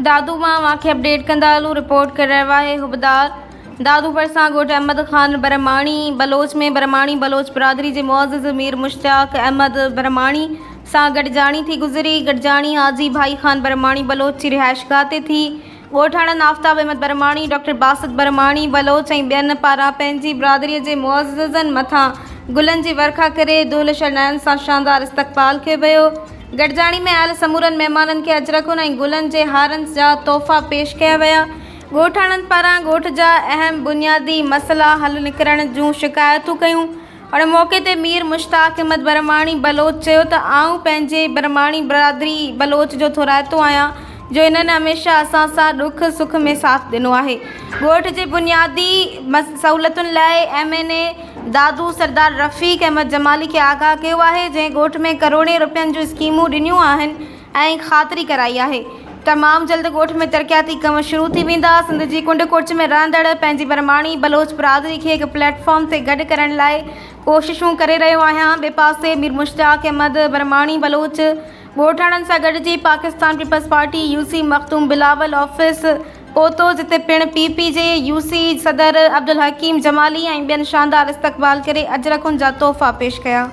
दादू मां वाक़े अपडेट कंदा हलूं। रिपोर्ट करे रहियो आहे हुबदार दादू भरिसां ॻोठ अहमद ख़ान बरमाणी बलोच में बरमाणी बलोच बिरादरी जे मुअज़्ज़िज़ मीर मुश्ताक अहमद बरमाणी सां गॾिजाणी थी गुज़री। गॾिजाणी हाजी भाई ख़ान बरमाणी बलोच जी रिहाइशगाह ते थी। ॻोठाणनि आफ़ताब अहमद बरमाणी डॉक्टर बासित बरमाणी बलोच ऐं ॿियनि पारां पंहिंजी बिरादरीअ जे मुअज़्ज़िज़नि मथां गुलनि जी वर्खा करे दुहिल शनाइनि सां शानदार इस्तक़बाल कयो वियो। गॾिजाणी में आयल समूरनि महिमाननि खे अजरखुनि ऐं गुलनि जे हारनि जा तोहफ़ा पेश कया विया। ॻोठाणनि पारां ॻोठ जा अहम बुनियादी मसइला हल निकिरण जूं शिकायतूं कयूं। और मौक़े ते मीर मुश्ताक अहमद बरमाणी बलोच चयो त आऊं पंहिंजे बरमाणी बिरादरी बलोच जो थोराइतो आहियां जो इन्हनि हमेशह असां सां ॾुख सुख में साथ ॾिनो आहे। ॻोठ जे बुनियादी सहूलियतुनि लाइ MNA दादू सरदार रफ़ीक अहमद जमाली खे आगाह कयो आहे, जंहिं ॻोठ में करोड़े रुपयनि जूं स्कीमूं ॾिनियूं आहिनि ऐं ख़ातिरी कराई आहे। तमामु जल्द ॻोठ में तरक़ियाती कम शुरू थी वेंदा। सिंध जी कुंड कुर्च में रहंदड़ पंहिंजी बरमाणी बलोच बिरादरी खे हिकु प्लेटफॉर्म ते गॾु करण लाइ कोशिशूं करे रहियो आहियां। ॿिए पासे मीर मुश्ताक अहमद बरमाणी बलोच ॻोठाणनि सां गॾिजी Pakistan Peoples Party UC Makhdoom Bilawal office पहुतो, जिते पिणु PPJ UC सदर अब्दुल हकीम जमाली ऐं ॿियनि शानदार इस्तक़बाल करे अजरखुनि जा तोहफ़ा पेश कया।